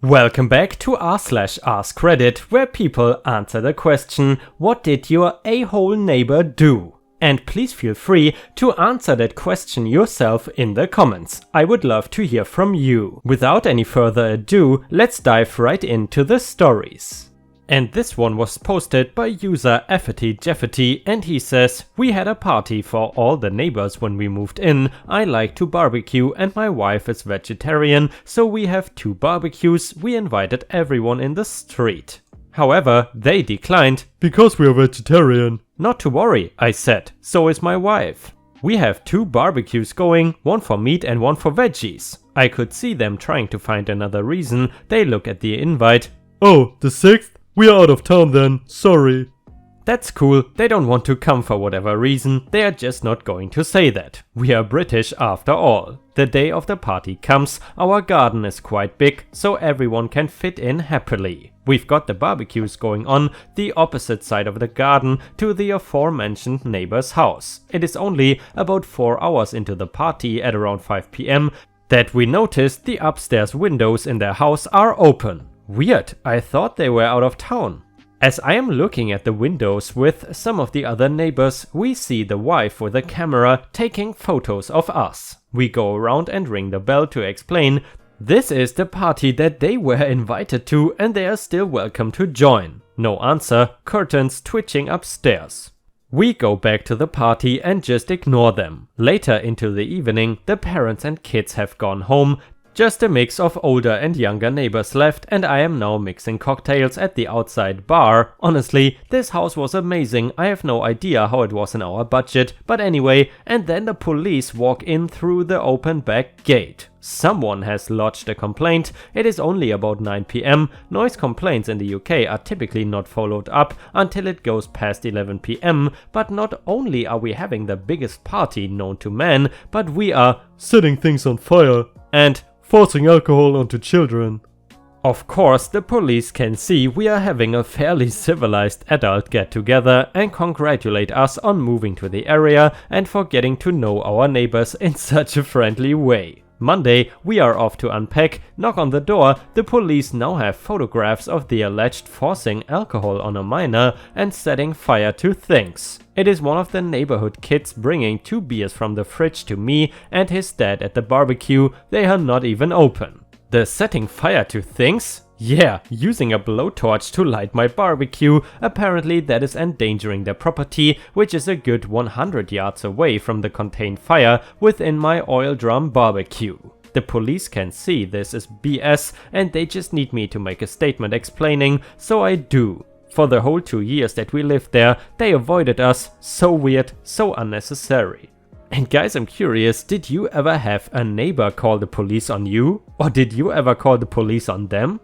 Welcome back to r/Ask Reddit, where people answer the question, what did your a-hole neighbor do? And please feel free to answer that question yourself in the comments. I would love to hear from you. Without any further ado, let's dive right into the stories. And this one was posted by user Effety and he says, we had a party for all the neighbors when we moved in. I like to barbecue and my wife is vegetarian, so we have 2 barbecues. We invited everyone in the street. However, they declined because we are vegetarian. Not to worry, I said, so is my wife. We have 2 barbecues going, one for meat and one for veggies. I could see them trying to find another reason. They look at the invite. Oh, the 6th? We are out of town then, sorry. That's cool, they don't want to come for whatever reason, they are just not going to say that. We are British after all. The day of the party comes, our garden is quite big, so everyone can fit in happily. We've got the barbecues going on the opposite side of the garden to the aforementioned neighbor's house. It is only about 4 hours into the party at around 5 PM that we noticed the upstairs windows in their house are open. Weird, I thought they were out of town. As I am looking at the windows with some of the other neighbors, we see the wife with a camera taking photos of us. We go around and ring the bell to explain, this is the party that they were invited to and they are still welcome to join. No answer, curtains twitching upstairs. We go back to the party and just ignore them. Later into the evening, the parents and kids have gone home. Just a mix of older and younger neighbors left and I am now mixing cocktails at the outside bar. Honestly, this house was amazing, I have no idea how it was in our budget, but anyway, and then the police walk in through the open back gate. Someone has lodged a complaint, it is only about 9 PM, noise complaints in the UK are typically not followed up until it goes past 11 PM, but not only are we having the biggest party known to man, but we are setting things on fire and forcing alcohol onto children. Of course, the police can see we are having a fairly civilized adult get-together and congratulate us on moving to the area and for getting to know our neighbors in such a friendly way. Monday, we are off to unpack, knock on the door, the police now have photographs of the alleged forcing alcohol on a minor and setting fire to things. It is one of the neighborhood kids bringing 2 beers from the fridge to me and his dad at the barbecue, they are not even open. The setting fire to things? Yeah, using a blowtorch to light my barbecue, apparently that is endangering their property, which is a good 100 yards away from the contained fire within my oil drum barbecue. The police can see this is BS and they just need me to make a statement explaining, so I do. For the whole 2 years that we lived there, they avoided us, so weird, so unnecessary. And guys, I'm curious, did you ever have a neighbor call the police on you? Or did you ever call the police on them?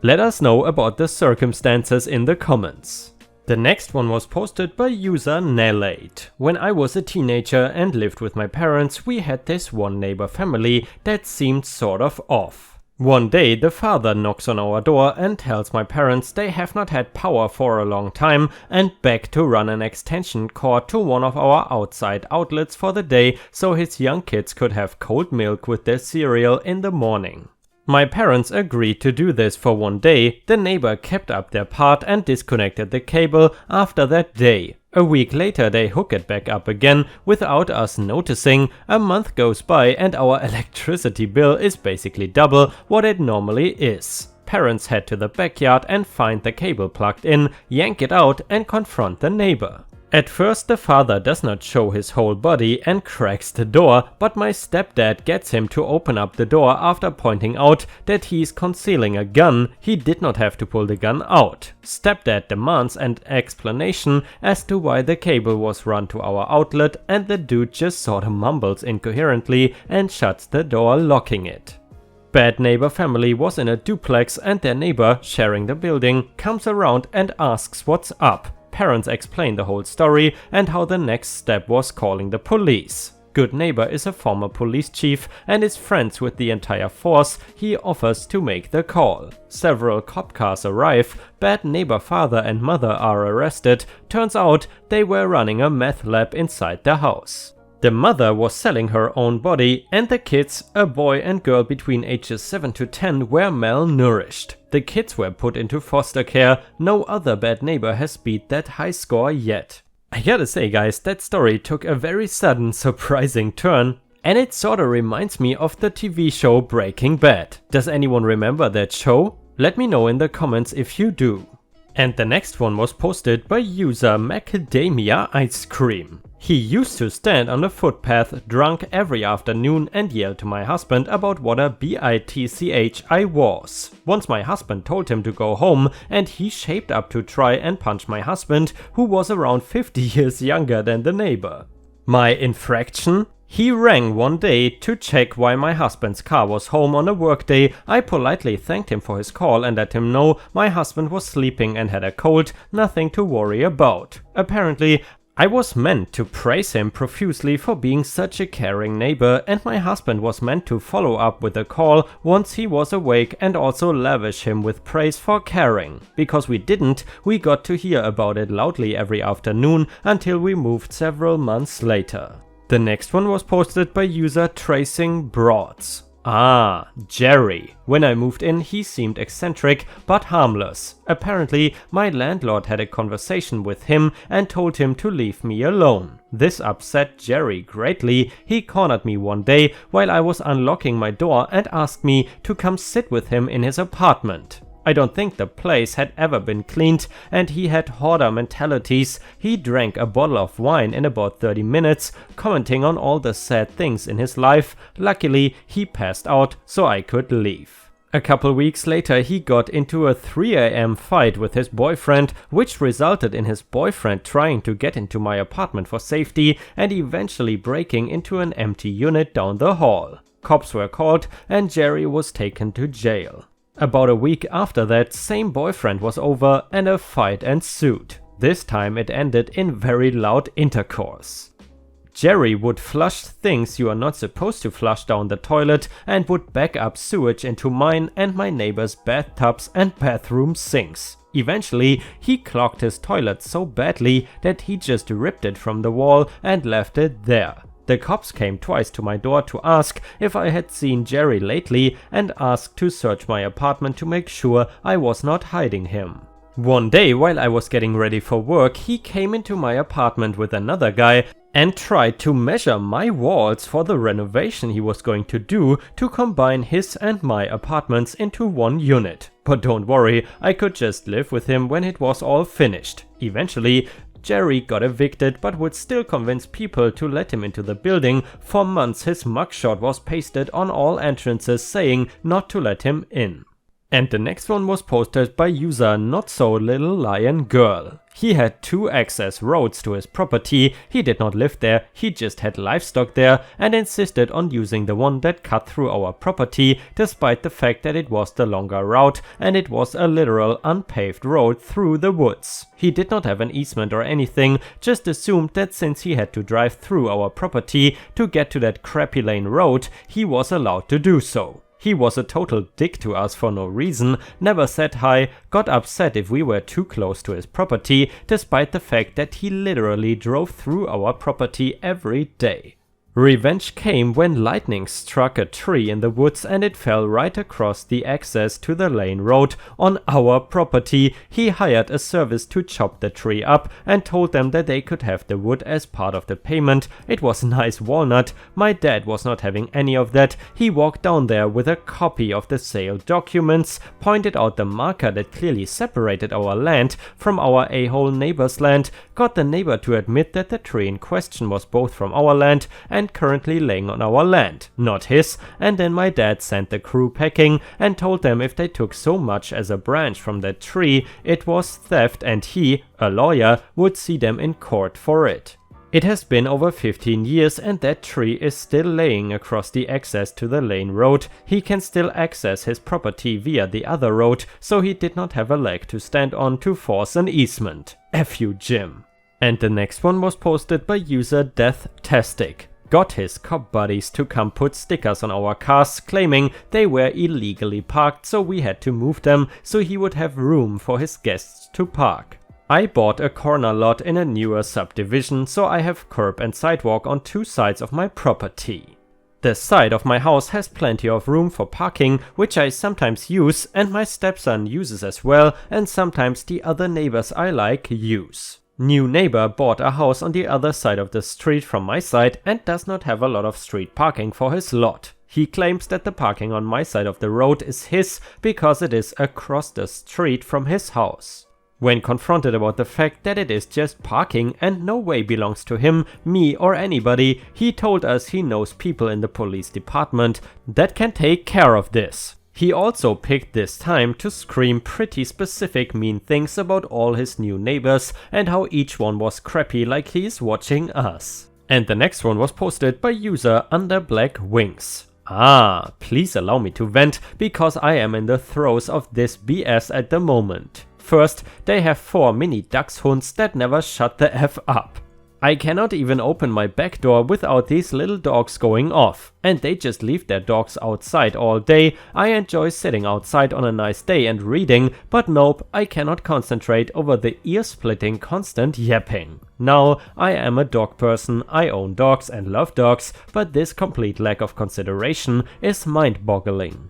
Let us know about the circumstances in the comments. The next one was posted by user Nelate. When I was a teenager and lived with my parents, we had this one neighbor family that seemed sort of off. One day the father knocks on our door and tells my parents they have not had power for a long time and begged to run an extension cord to one of our outside outlets for the day so his young kids could have cold milk with their cereal in the morning. My parents agreed to do this for one day. The neighbor kept up their part and disconnected the cable after that day. A week later they hook it back up again without us noticing. A month goes by and our electricity bill is basically double what it normally is. Parents head to the backyard and find the cable plugged in, yank it out and confront the neighbor. At first the father does not show his whole body and cracks the door, but my stepdad gets him to open up the door after pointing out that he's concealing a gun. He did not have to pull the gun out. Stepdad demands an explanation as to why the cable was run to our outlet and the dude just sorta mumbles incoherently and shuts the door, locking it. Bad neighbor family was in a duplex and their neighbor, sharing the building, comes around and asks what's up. Parents explain the whole story and how the next step was calling the police. Good neighbor is a former police chief and is friends with the entire force. He offers to make the call. Several cop cars arrive. Bad neighbor father and mother are arrested. Turns out they were running a meth lab inside the house. The mother was selling her own body, and the kids, a boy and girl between ages 7 to 10, were malnourished. The kids were put into foster care. No other bad neighbor has beat that high score yet. I gotta say guys, that story took a very sudden, surprising turn. And it sorta reminds me of the TV show Breaking Bad. Does anyone remember that show? Let me know in the comments if you do. And the next one was posted by user Macadamia Ice Cream. He used to stand on the footpath drunk every afternoon and yell to my husband about what a bitch I was. Once my husband told him to go home and he shaped up to try and punch my husband, who was around 50 years younger than the neighbor. My infraction? He rang one day to check why my husband's car was home on a workday. I politely thanked him for his call and let him know my husband was sleeping and had a cold, nothing to worry about. Apparently, I was meant to praise him profusely for being such a caring neighbor, and my husband was meant to follow up with a call once he was awake and also lavish him with praise for caring. Because we didn't, we got to hear about it loudly every afternoon until we moved several months later. The next one was posted by user Tracing Broads. Ah, Jerry. When I moved in, he seemed eccentric but harmless. Apparently, my landlord had a conversation with him and told him to leave me alone. This upset Jerry greatly. He cornered me one day while I was unlocking my door and asked me to come sit with him in his apartment. I don't think the place had ever been cleaned, and he had hoarder mentalities. He drank a bottle of wine in about 30 minutes, commenting on all the sad things in his life. Luckily, he passed out, so I could leave. A couple weeks later, he got into a 3 AM fight with his boyfriend, which resulted in his boyfriend trying to get into my apartment for safety and eventually breaking into an empty unit down the hall. Cops were called, and Jerry was taken to jail. About a week after that, same boyfriend was over and a fight ensued. This time it ended in very loud intercourse. Jerry would flush things you are not supposed to flush down the toilet and would back up sewage into mine and my neighbor's bathtubs and bathroom sinks. Eventually, he clogged his toilet so badly that he just ripped it from the wall and left it there. The cops came twice to my door to ask if I had seen Jerry lately and asked to search my apartment to make sure I was not hiding him. One day, while I was getting ready for work, he came into my apartment with another guy and tried to measure my walls for the renovation he was going to do to combine his and my apartments into one unit. But don't worry, I could just live with him when it was all finished. Eventually, Jerry got evicted but would still convince people to let him into the building. For months his mugshot was pasted on all entrances saying not to let him in. And the next one was posted by user Not So Little Lion Girl. He had 2 access roads to his property. He did not live there, he just had livestock there and insisted on using the one that cut through our property, despite the fact that it was the longer route and it was a literal unpaved road through the woods. He did not have an easement or anything, just assumed that since he had to drive through our property to get to that crappy lane road, he was allowed to do so. He was a total dick to us for no reason, never said hi, got upset if we were too close to his property, despite the fact that he literally drove through our property every day. Revenge came when lightning struck a tree in the woods and it fell right across the access to the lane road on our property. He hired a service to chop the tree up and told them that they could have the wood as part of the payment. It was nice walnut. My dad was not having any of that. He walked down there with a copy of the sale documents, pointed out the marker that clearly separated our land from our a-hole neighbor's land, got the neighbor to admit that the tree in question was both from our land and currently laying on our land, not his, and then my dad sent the crew packing and told them if they took so much as a branch from that tree, it was theft and he, a lawyer, would see them in court for it. It has been over 15 years and that tree is still laying across the access to the lane road. He can still access his property via the other road, so he did not have a leg to stand on to force an easement. F you, Jim. And the next one was posted by user Deathtastic. Got his cop buddies to come put stickers on our cars, claiming they were illegally parked, so we had to move them so he would have room for his guests to park. I bought a corner lot in a newer subdivision, so I have curb and sidewalk on two sides of my property. The side of my house has plenty of room for parking, which I sometimes use and my stepson uses as well, and sometimes the other neighbors I like use. New neighbor bought a house on the other side of the street from my side and does not have a lot of street parking for his lot. He claims that the parking on my side of the road is his because it is across the street from his house. When confronted about the fact that it is just parking and no way belongs to him, me or anybody, he told us he knows people in the police department that can take care of this. He also picked this time to scream pretty specific mean things about all his new neighbors and how each one was crappy like he is watching us. And the next one was posted by user Under Black Wings. Please allow me to vent because I am in the throes of this BS at the moment. First, they have 4 mini dachshunds that never shut the F up. I cannot even open my back door without these little dogs going off, and they just leave their dogs outside all day. I enjoy sitting outside on a nice day and reading, but nope, I cannot concentrate over the ear-splitting constant yapping. Now, I am a dog person, I own dogs and love dogs, but this complete lack of consideration is mind-boggling.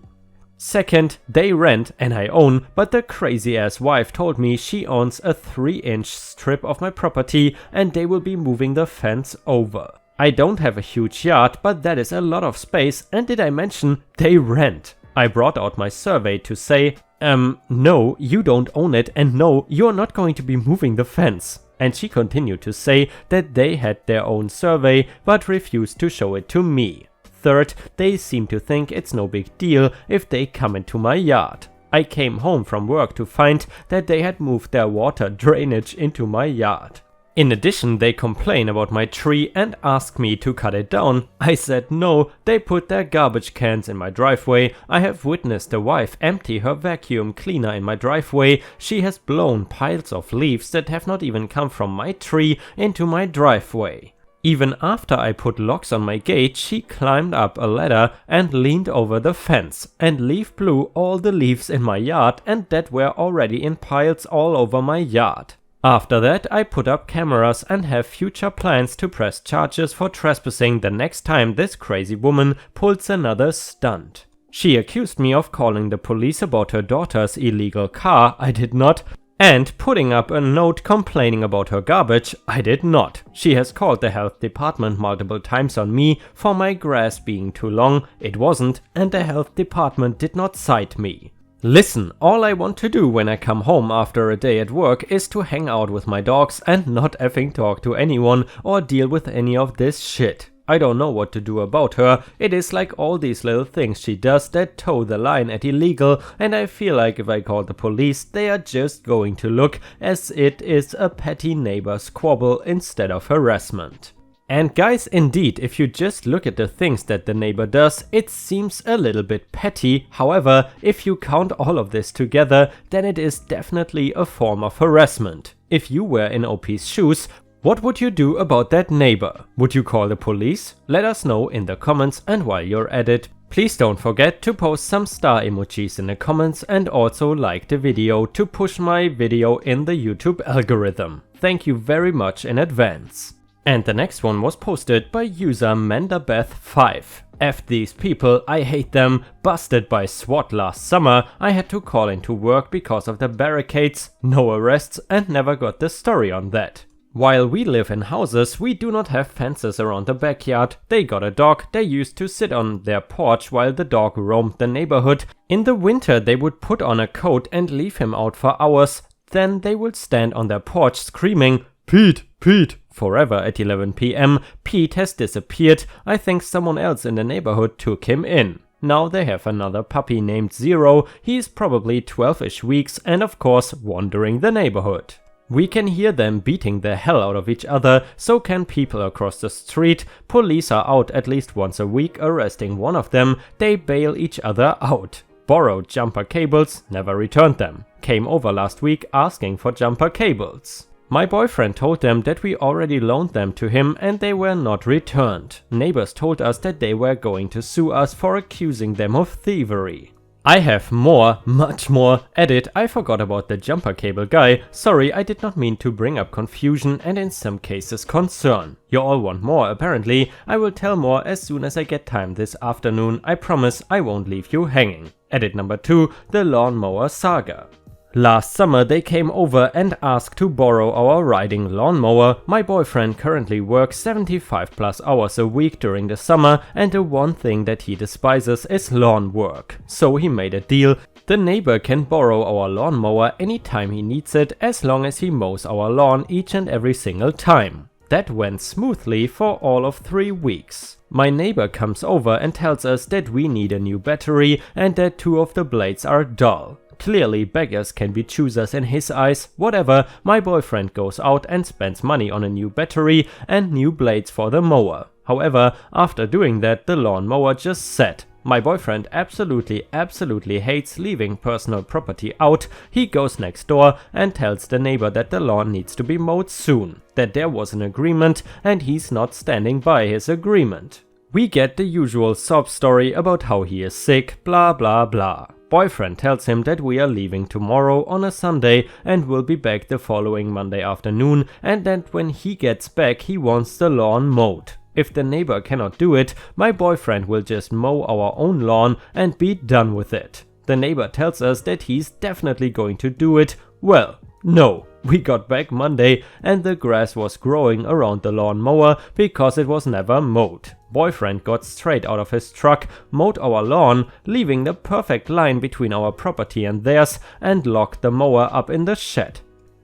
Second, they rent and I own, but the crazy ass wife told me she owns a 3-inch strip of my property and they will be moving the fence over. I don't have a huge yard, but that is a lot of space, and did I mention they rent? I brought out my survey to say, no, you don't own it, and no, you're not going to be moving the fence. And she continued to say that they had their own survey, but refused to show it to me. Third, they seem to think it's no big deal if they come into my yard. I came home from work to find that they had moved their water drainage into my yard. In addition, they complain about my tree and ask me to cut it down. I said no, they put their garbage cans in my driveway. I have witnessed the wife empty her vacuum cleaner in my driveway. She has blown piles of leaves that have not even come from my tree into my driveway. Even after I put locks on my gate, she climbed up a ladder and leaned over the fence and blew all the leaves in my yard and that were already in piles all over my yard. After that, I put up cameras and have future plans to press charges for trespassing the next time this crazy woman pulls another stunt. She accused me of calling the police about her daughter's illegal car. I did not. And putting up a note complaining about her garbage. I did not. She has called the health department multiple times on me for my grass being too long. It wasn't, and the health department did not cite me. Listen, all I want to do when I come home after a day at work is to hang out with my dogs and not effing talk to anyone or deal with any of this shit. I don't know what to do about her. It is like all these little things she does that toe the line at illegal, and I feel like if I call the police, they are just going to look as it is a petty neighbor squabble instead of harassment. And guys, indeed, if you just look at the things that the neighbor does, it seems a little bit petty. However, if you count all of this together, then it is definitely a form of harassment. If you were in OP's shoes, what would you do about that neighbor? Would you call the police? Let us know in the comments, and while you're at it, please don't forget to post some star emojis in the comments and also like the video to push my video in the YouTube algorithm. Thank you very much in advance. And the next one was posted by user Mandabeth5. F these people, I hate them. Busted by SWAT last summer. I had to call into work because of the barricades, no arrests, and never got the story on that. While we live in houses, we do not have fences around the backyard. They got a dog. They used to sit on their porch while the dog roamed the neighborhood. In the winter, they would put on a coat and leave him out for hours. Then they would stand on their porch screaming, "Pete, Pete!" forever at 11 PM. Pete has disappeared. I think someone else in the neighborhood took him in. Now they have another puppy named Zero. He is probably 12-ish weeks and of course wandering the neighborhood. We can hear them beating the hell out of each other, so can people across the street. Police are out at least once a week arresting one of them. They bail each other out. Borrowed jumper cables, never returned them. Came over last week asking for jumper cables. My boyfriend told them that we already loaned them to him and they were not returned. Neighbors told us that they were going to sue us for accusing them of thievery. I have more, much more. Edit, I forgot about the jumper cable guy. Sorry, I did not mean to bring up confusion and in some cases concern. You all want more apparently. I will tell more as soon as I get time this afternoon. I promise I won't leave you hanging. Edit number 2, the lawnmower saga. Last summer they came over and asked to borrow our riding lawnmower. My boyfriend currently works 75 plus hours a week during the summer and the one thing that he despises is lawn work. So he made a deal. The neighbor can borrow our lawnmower anytime he needs it as long as he mows our lawn each and every single time. That went smoothly for all of 3 weeks. My neighbor comes over and tells us that we need a new battery and that 2 of the blades are dull. Clearly beggars can be choosers in his eyes. Whatever, my boyfriend goes out and spends money on a new battery and new blades for the mower. However, after doing that, the lawnmower just sat. My boyfriend absolutely hates leaving personal property out. He goes next door and tells the neighbor that the lawn needs to be mowed soon, that there was an agreement and he's not standing by his agreement. We get the usual sob story about how he is sick, blah blah blah. Boyfriend tells him that we are leaving tomorrow on a Sunday and will be back the following Monday afternoon, and that when he gets back he wants the lawn mowed. If the neighbor cannot do it, my boyfriend will just mow our own lawn and be done with it. The neighbor tells us that he's definitely going to do it. Well, no. We got back Monday and the grass was growing around the lawnmower because it was never mowed. Boyfriend got straight out of his truck, mowed our lawn, leaving the perfect line between our property and theirs, and locked the mower up in the shed.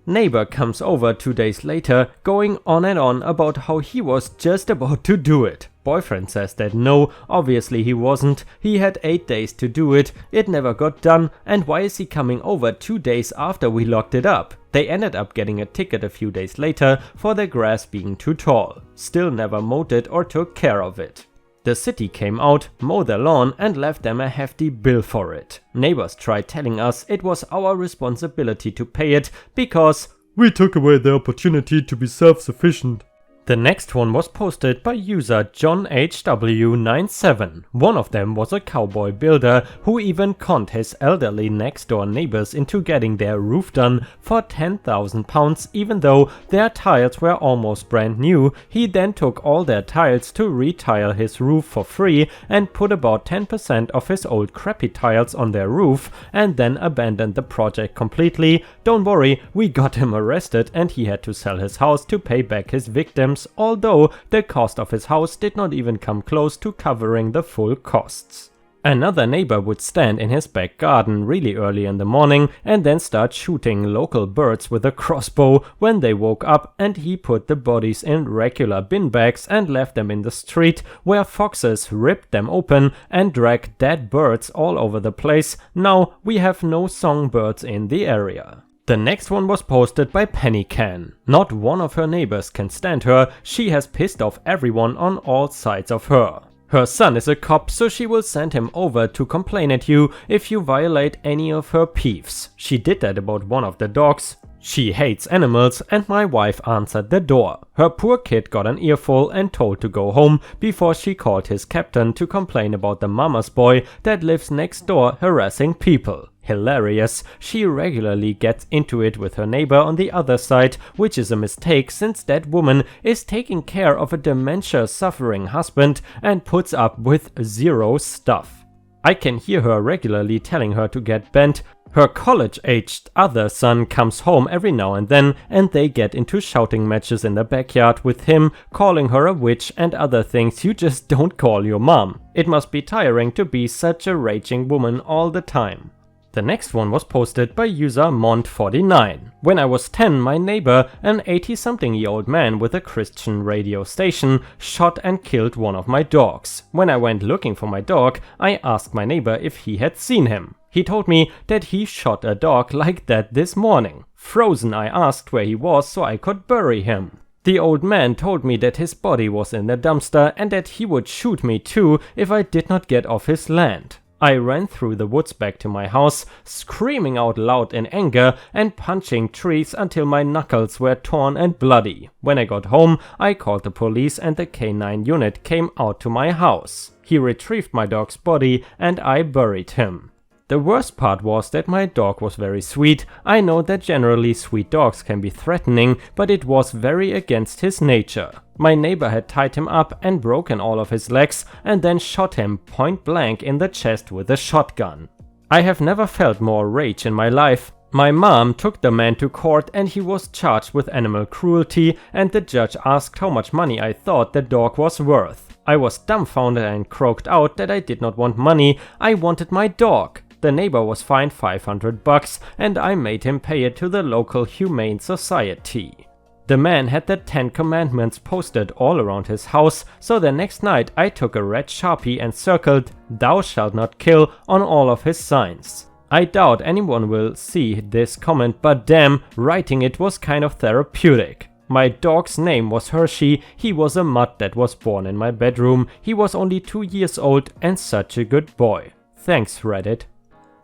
Neighbor comes over 2 days later, going on and on about how he was just about to do it. Boyfriend says that no, obviously he wasn't. He had 8 days to do it, it never got done, and why is he coming over 2 days after we locked it up? They ended up getting a ticket a few days later for the grass being too tall. Still never mowed it or took care of it. The city came out, mowed their lawn and left them a hefty bill for it. Neighbors tried telling us it was our responsibility to pay it because we took away the opportunity to be self-sufficient. The next one was posted by user JohnHW97. One of them was a cowboy builder who even conned his elderly next door neighbors into getting their roof done for £10,000 even though their tiles were almost brand new. He then took all their tiles to retile his roof for free and put about 10% of his old crappy tiles on their roof and then abandoned the project completely. Don't worry, we got him arrested and he had to sell his house to pay back his victims, although the cost of his house did not even come close to covering the full costs. Another neighbor would stand in his back garden really early in the morning and then start shooting local birds with a crossbow when they woke up, and he put the bodies in regular bin bags and left them in the street where foxes ripped them open and dragged dead birds all over the place. Now we have no songbirds in the area. The next one was posted by Pennycan. Not one of her neighbors can stand her. She has pissed off everyone on all sides of her. Her son is a cop, so she will send him over to complain at you if you violate any of her peeves. She did that about one of the dogs. She hates animals and my wife answered the door. Her poor kid got an earful and told to go home before she called his captain to complain about the mama's boy that lives next door harassing people. Hilarious. She regularly gets into it with her neighbor on the other side, which is a mistake since that woman is taking care of a dementia-suffering husband and puts up with zero stuff. I can hear her regularly telling her to get bent. Her college-aged other son comes home every now and then and they get into shouting matches in the backyard with him, calling her a witch and other things you just don't call your mom. It must be tiring to be such a raging woman all the time. The next one was posted by user Mont49. When I was 10, my neighbor, an 80-something-year-old man with a Christian radio station, shot and killed one of my dogs. When I went looking for my dog, I asked my neighbor if he had seen him. He told me that he shot a dog like that this morning. Frozen, I asked where he was so I could bury him. The old man told me that his body was in the dumpster and that he would shoot me too if I did not get off his land. I ran through the woods back to my house, screaming out loud in anger and punching trees until my knuckles were torn and bloody. When I got home, I called the police and the K9 unit came out to my house. He retrieved my dog's body and I buried him. The worst part was that my dog was very sweet. I know that generally sweet dogs can be threatening, but it was very against his nature. My neighbor had tied him up and broken all of his legs and then shot him point blank in the chest with a shotgun. I have never felt more rage in my life. My mom took the man to court and he was charged with animal cruelty, and the judge asked how much money I thought the dog was worth. I was dumbfounded and croaked out that I did not want money, I wanted my dog. The neighbor was fined $500 and I made him pay it to the local humane society. The man had the 10 commandments posted all around his house, so the next night I took a red Sharpie and circled "Thou shalt not kill" on all of his signs. I doubt anyone will see this comment, but damn, writing it was kind of therapeutic. My dog's name was Hershey, he was a mutt that was born in my bedroom, he was only 2 years old and such a good boy. Thanks Reddit.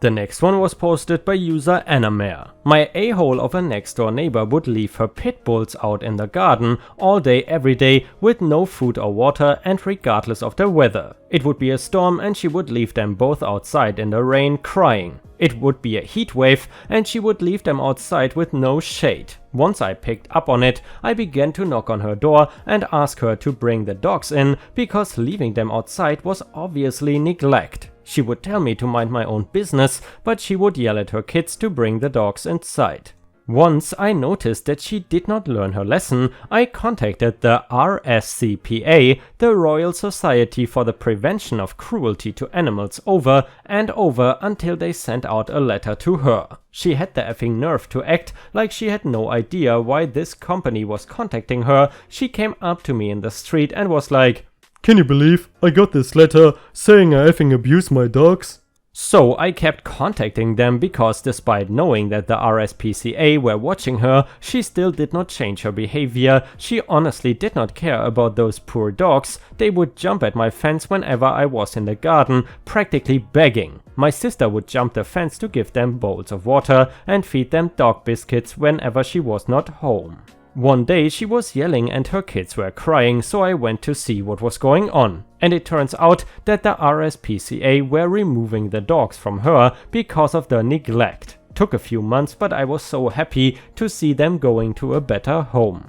The next one was posted by user Anamare. My a-hole of a next door neighbor would leave her pit bulls out in the garden all day every day with no food or water and regardless of the weather. It would be a storm and she would leave them both outside in the rain crying. It would be a heat wave and she would leave them outside with no shade. Once I picked up on it, I began to knock on her door and ask her to bring the dogs in because leaving them outside was obviously neglect. She would tell me to mind my own business, but she would yell at her kids to bring the dogs inside. Once I noticed that she did not learn her lesson, I contacted the RSCPA, the Royal Society for the Prevention of Cruelty to Animals, over and over until they sent out a letter to her. She had the effing nerve to act like she had no idea why this company was contacting her. She came up to me in the street and was like, "Can you believe I got this letter saying I effing abuse my dogs?" So I kept contacting them because despite knowing that the RSPCA were watching her, she still did not change her behavior. She honestly did not care about those poor dogs. They would jump at my fence whenever I was in the garden, practically begging. My sister would jump the fence to give them bowls of water and feed them dog biscuits whenever she was not home. One day she was yelling and her kids were crying, so I went to see what was going on. And it turns out that the RSPCA were removing the dogs from her because of the neglect. Took a few months, but I was so happy to see them going to a better home.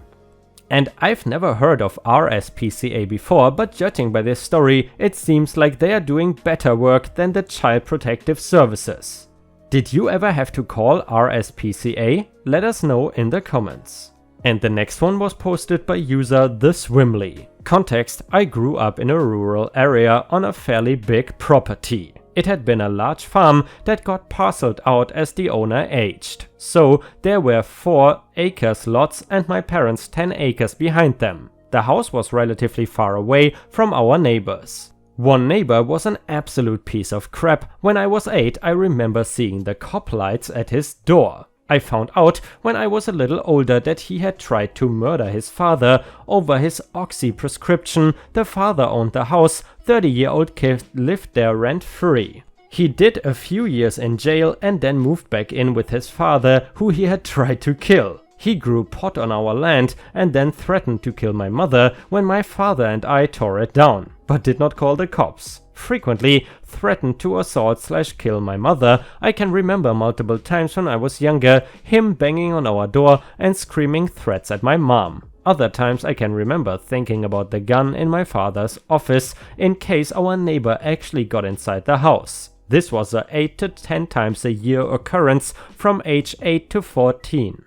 And I've never heard of RSPCA before, but judging by this story, it seems like they are doing better work than the Child Protective Services. Did you ever have to call RSPCA? Let us know in the comments. And the next one was posted by user The Swimley. Context: I grew up in a rural area on a fairly big property. It had been a large farm that got parceled out as the owner aged. So there were 4 acres lots and my parents 10 acres behind them. The house was relatively far away from our neighbors. One neighbor was an absolute piece of crap. When I was 8, I remember seeing the cop lights at his door. I found out when I was a little older that he had tried to murder his father over his oxy prescription. The father owned the house, 30-year-old kid lived there rent-free. He did a few years in jail and then moved back in with his father, who he had tried to kill. He grew pot on our land and then threatened to kill my mother when my father and I tore it down, but did not call the cops. Frequently threatened to assault/kill my mother. I can remember multiple times when I was younger, him banging on our door and screaming threats at my mom. Other times I can remember thinking about the gun in my father's office in case our neighbor actually got inside the house. This was a 8 to 10 times a year occurrence from age 8 to 14.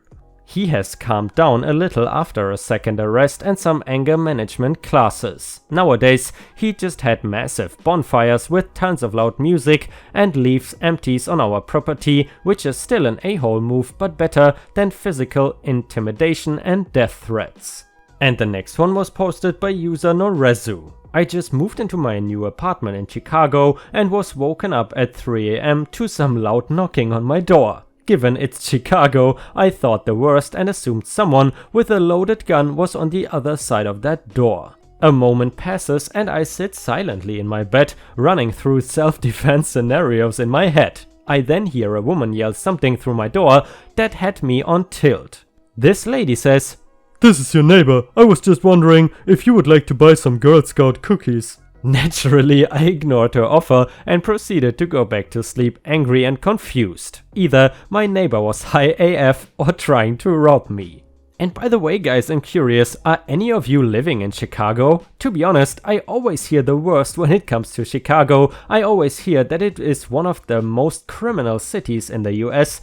He has calmed down a little after a second arrest and some anger management classes. Nowadays, he just had massive bonfires with tons of loud music and leaves empties on our property, which is still an a-hole move but better than physical intimidation and death threats. And the next one was posted by user Norezu. I just moved into my new apartment in Chicago and was woken up at 3 AM to some loud knocking on my door. Given it's Chicago, I thought the worst and assumed someone with a loaded gun was on the other side of that door. A moment passes and I sit silently in my bed, running through self-defense scenarios in my head. I then hear a woman yell something through my door that had me on tilt. This lady says, "This is your neighbor. I was just wondering if you would like to buy some Girl Scout cookies." Naturally, I ignored her offer and proceeded to go back to sleep angry and confused. Either my neighbor was high AF or trying to rob me. And by the way guys, I'm curious, are any of you living in Chicago? To be honest, I always hear the worst when it comes to Chicago. I always hear that it is one of the most criminal cities in the US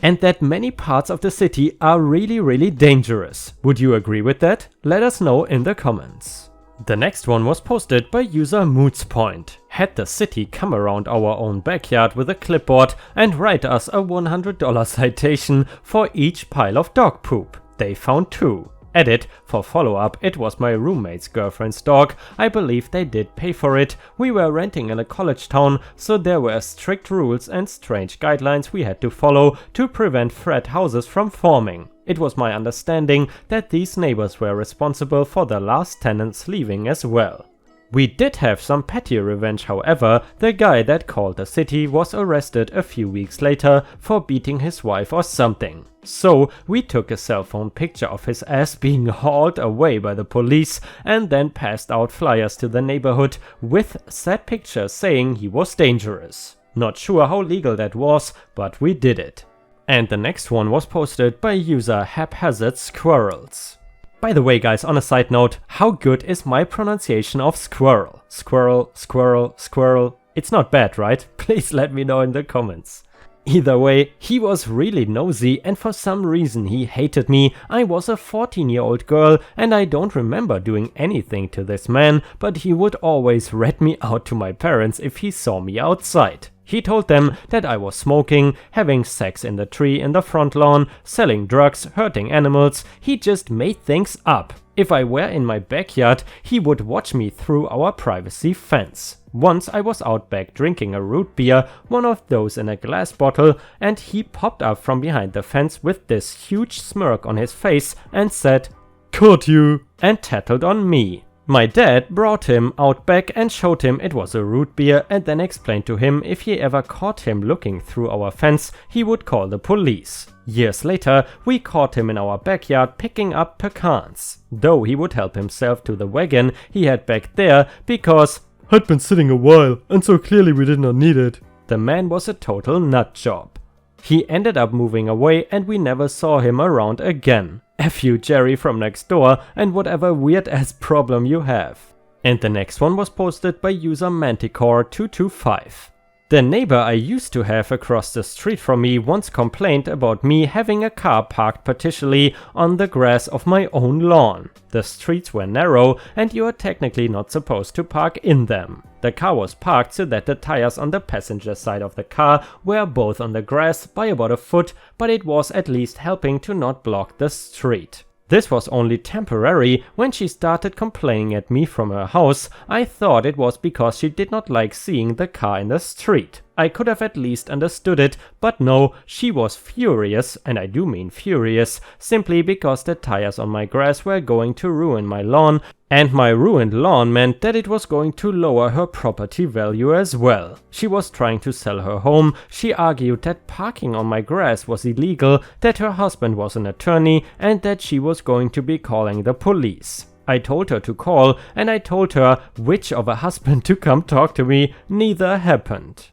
and that many parts of the city are really dangerous. Would you agree with that? Let us know in the comments. The next one was posted by user moodspoint. Had the city come around our own backyard with a clipboard and write us a $100 citation for each pile of dog poop. They found 2. Edit, for follow-up, it was my roommate's girlfriend's dog. I believe they did pay for it. We were renting in a college town, so there were strict rules and strange guidelines we had to follow to prevent frat houses from forming. It was my understanding that these neighbors were responsible for the last tenants leaving as well. We did have some petty revenge, however. The guy that called the city was arrested a few weeks later for beating his wife or something. So we took a cell phone picture of his ass being hauled away by the police and then passed out flyers to the neighborhood with said picture saying he was dangerous. Not sure how legal that was, but we did it. And the next one was posted by user Haphazard Squirrels. By the way guys, on a side note, how good is my pronunciation of squirrel? Squirrel, squirrel, squirrel. It's not bad, right? Please let me know in the comments. Either way, he was really nosy and for some reason he hated me. I was a 14-year-old girl and I don't remember doing anything to this man, but he would always rat me out to my parents if he saw me outside. He told them that I was smoking, having sex in the tree in the front lawn, selling drugs, hurting animals. He just made things up. If I were in my backyard, he would watch me through our privacy fence. Once I was out back drinking a root beer, one of those in a glass bottle, and he popped up from behind the fence with this huge smirk on his face and said, "Caught you," and tattled on me. My dad brought him out back and showed him it was a root beer and then explained to him if he ever caught him looking through our fence, he would call the police. Years later, we caught him in our backyard picking up pecans, though he would help himself to the wagon he had back there because "had been sitting a while and so clearly we did not need it." The man was a total nut job. He ended up moving away and we never saw him around again. F you Jerry from next door and whatever weird ass problem you have. And the next one was posted by user Manticore225. The neighbor I used to have across the street from me once complained about me having a car parked partially on the grass of my own lawn. The streets were narrow and you are technically not supposed to park in them. The car was parked so that the tires on the passenger side of the car were both on the grass by about a foot, but it was at least helping to not block the street. This was only temporary. When she started complaining at me from her house, I thought it was because she did not like seeing the car in the street. I could have at least understood it, but no, she was furious, and I do mean furious, simply because the tires on my grass were going to ruin my lawn, and my ruined lawn meant that it was going to lower her property value as well. She was trying to sell her home. She argued that parking on my grass was illegal, that her husband was an attorney, and that she was going to be calling the police. I told her to call, and I told her which of a husband to come talk to me. Neither happened.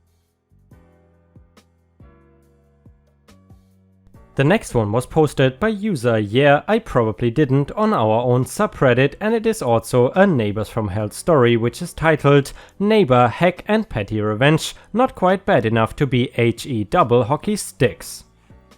The next one was posted by user Yeah, I probably didn't on our own subreddit, and it is also a Neighbors from Hell story which is titled Neighbor Heck and Petty Revenge, not quite bad enough to be HE double hockey sticks.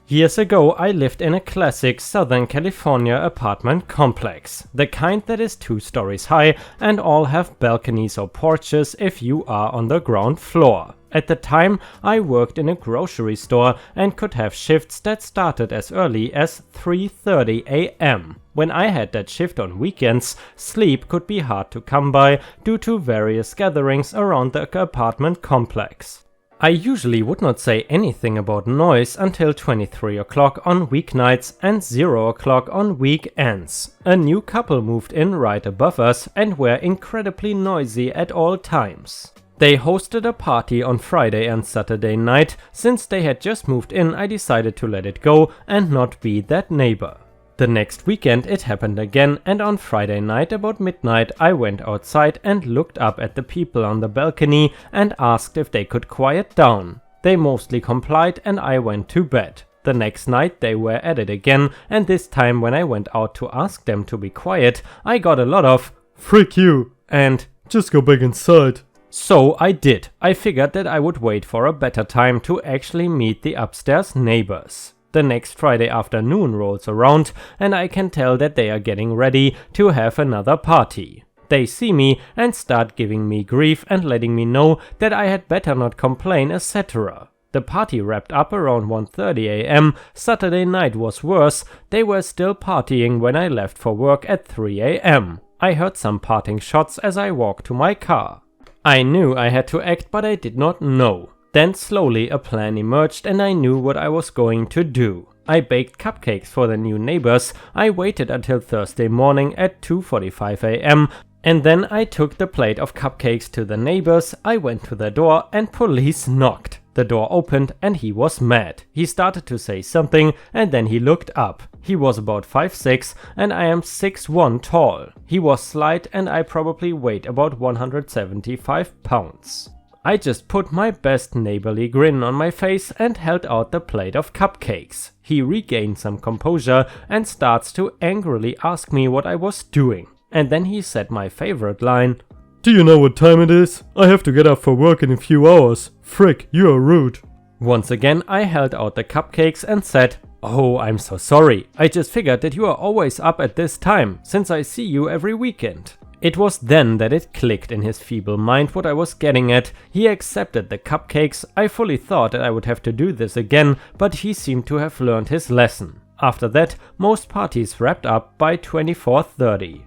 Years ago I lived in a classic Southern California apartment complex, the kind that is 2 stories high and all have balconies or porches if you are on the ground floor. At the time I worked in a grocery store and could have shifts that started as early as 3:30 AM. When I had that shift on weekends, sleep could be hard to come by due to various gatherings around the apartment complex. I usually would not say anything about noise until 23 o'clock on weeknights and 0 o'clock on weekends. A new couple moved in right above us and were incredibly noisy at all times. They hosted a party on Friday and Saturday night. Since they had just moved in, I decided to let it go and not be that neighbor. The next weekend it happened again, and on Friday night about midnight I went outside and looked up at the people on the balcony and asked if they could quiet down. They mostly complied and I went to bed. The next night they were at it again, and this time when I went out to ask them to be quiet, I got a lot of "Frick you" and "Just go back inside." So I did. I figured that I would wait for a better time to actually meet the upstairs neighbors. The next Friday afternoon rolls around and I can tell that they are getting ready to have another party. They see me and start giving me grief and letting me know that I had better not complain, etc. The party wrapped up around 1:30 AM. Saturday night was worse. They were still partying when I left for work at 3 AM. I heard some parting shots as I walked to my car. I knew I had to act, but I did not know. Then slowly a plan emerged and I knew what I was going to do. I baked cupcakes for the new neighbors. I waited until Thursday morning at 2:45 AM and then I took the plate of cupcakes to the neighbors. I went to the door and police knocked. The door opened and he was mad. He started to say something and then he looked up. He was about 5'6" and I am 6'1" tall. He was slight and I probably weighed about 175 pounds. I just put my best neighborly grin on my face and held out the plate of cupcakes. He regained some composure and starts to angrily ask me what I was doing. And then he said my favorite line, "Do you know what time it is? I have to get up for work in a few hours. Frick, you are rude." Once again I held out the cupcakes and said, "Oh, I'm so sorry. I just figured that you are always up at this time, since I see you every weekend." It was then that it clicked in his feeble mind what I was getting at. He accepted the cupcakes. I fully thought that I would have to do this again, but he seemed to have learned his lesson. After that, most parties wrapped up by 24:30.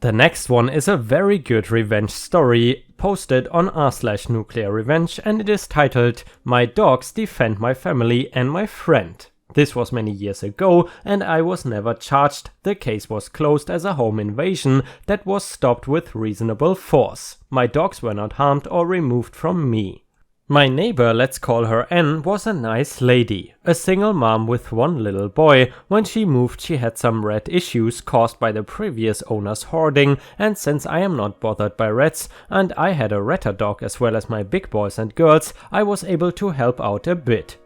The next one is a very good revenge story posted on r/nuclearrevenge and it is titled "My Dogs Defend My Family and My Friend." This was many years ago and I was never charged. The case was closed as a home invasion that was stopped with reasonable force. My dogs were not harmed or removed from me. My neighbor, let's call her N, was a nice lady. A single mom with one little boy. When she moved she had some rat issues caused by the previous owner's hoarding, and since I am not bothered by rats and I had a ratter dog as well as my big boys and girls, I was able to help out a bit.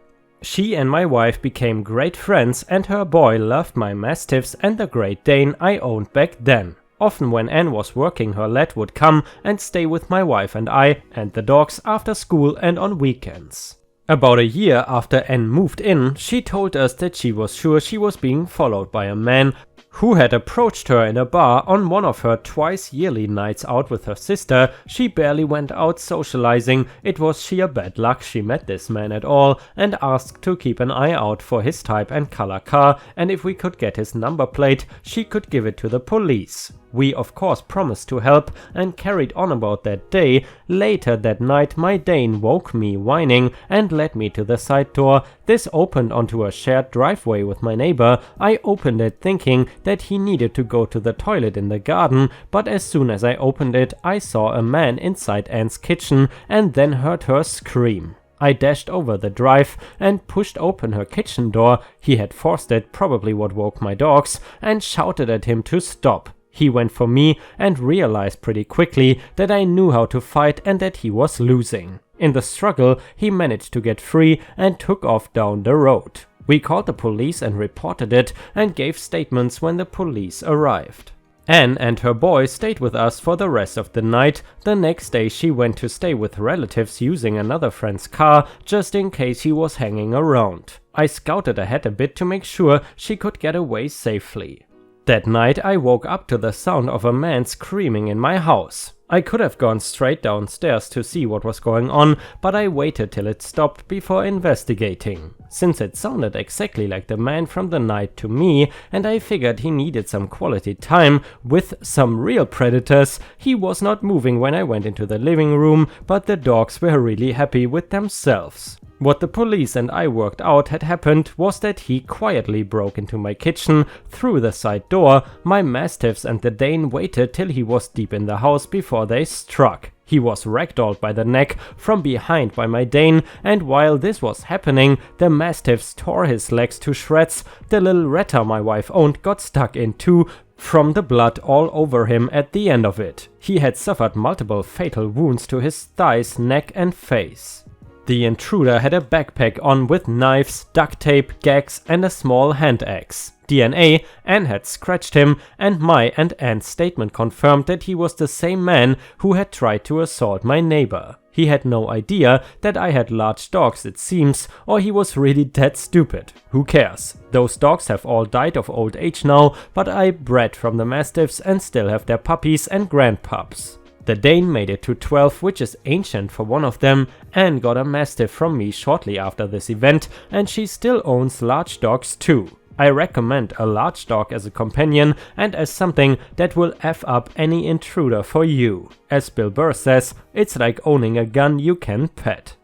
She and my wife became great friends and her boy loved my mastiffs and the Great Dane I owned back then. Often when Anne was working her lad would come and stay with my wife and I and the dogs after school and on weekends. About a year after Anne moved in, she told us that she was sure she was being followed by a man who had approached her in a bar on one of her twice yearly nights out with her sister. She barely went out socializing. It was sheer bad luck she met this man at all, and asked to keep an eye out for his type and color car, and if we could get his number plate, she could give it to the police. We of course promised to help and carried on about that day. Later that night my Dane woke me whining and led me to the side door. This opened onto a shared driveway with my neighbor. I opened it thinking that he needed to go to the toilet in the garden, but as soon as I opened it I saw a man inside Anne's kitchen and then heard her scream. I dashed over the drive and pushed open her kitchen door. He had forced it, probably what woke my dogs, and shouted at him to stop. He went for me and realized pretty quickly that I knew how to fight and that he was losing. In the struggle, he managed to get free and took off down the road. We called the police and reported it and gave statements when the police arrived. Anne and her boy stayed with us for the rest of the night. The next day she went to stay with relatives using another friend's car just in case he was hanging around. I scouted ahead a bit to make sure she could get away safely. That night I woke up to the sound of a man screaming in my house. I could have gone straight downstairs to see what was going on, but I waited till it stopped before investigating. Since it sounded exactly like the man from the night to me, and I figured he needed some quality time with some real predators, he was not moving when I went into the living room, but the dogs were really happy with themselves. What the police and I worked out had happened was that he quietly broke into my kitchen through the side door. My mastiffs and the Dane waited till he was deep in the house before they struck. He was ragdolled by the neck from behind by my Dane, and while this was happening, the mastiffs tore his legs to shreds. The little Retta my wife owned got stuck in too, from the blood all over him at the end of it. He had suffered multiple fatal wounds to his thighs, neck and face. The intruder had a backpack on with knives, duct tape, gags and a small hand axe. DNA, Anne had scratched him, and my and Anne's statement confirmed that he was the same man who had tried to assault my neighbor. He had no idea that I had large dogs, it seems, or he was really that stupid. Who cares? Those dogs have all died of old age now, but I bred from the mastiffs and still have their puppies and grandpups. The Dane made it to 12, which is ancient for one of them. Anne got a mastiff from me shortly after this event, and she still owns large dogs too. I recommend a large dog as a companion and as something that will F up any intruder for you. As Bill Burr says, it's like owning a gun you can pet.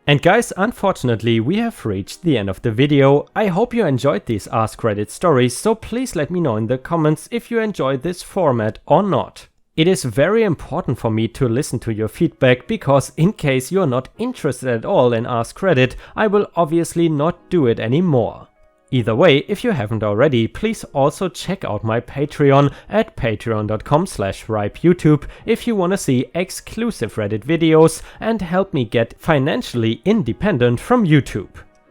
And guys, unfortunately we have reached the end of the video. I hope you enjoyed these Ask Reddit stories, so please let me know in the comments if you enjoyed this format or not. It is very important for me to listen to your feedback, because in case you're not interested at all in Ask Reddit, I will obviously not do it anymore. Either way, if you haven't already, please also check out my Patreon at patreon.com/ripeyoutube if you wanna see exclusive Reddit videos and help me get financially independent from YouTube.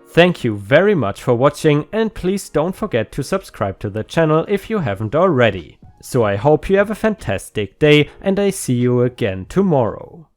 Thank you very much for watching, and please don't forget to subscribe to the channel if you haven't already. So I hope you have a fantastic day, and I see you again tomorrow.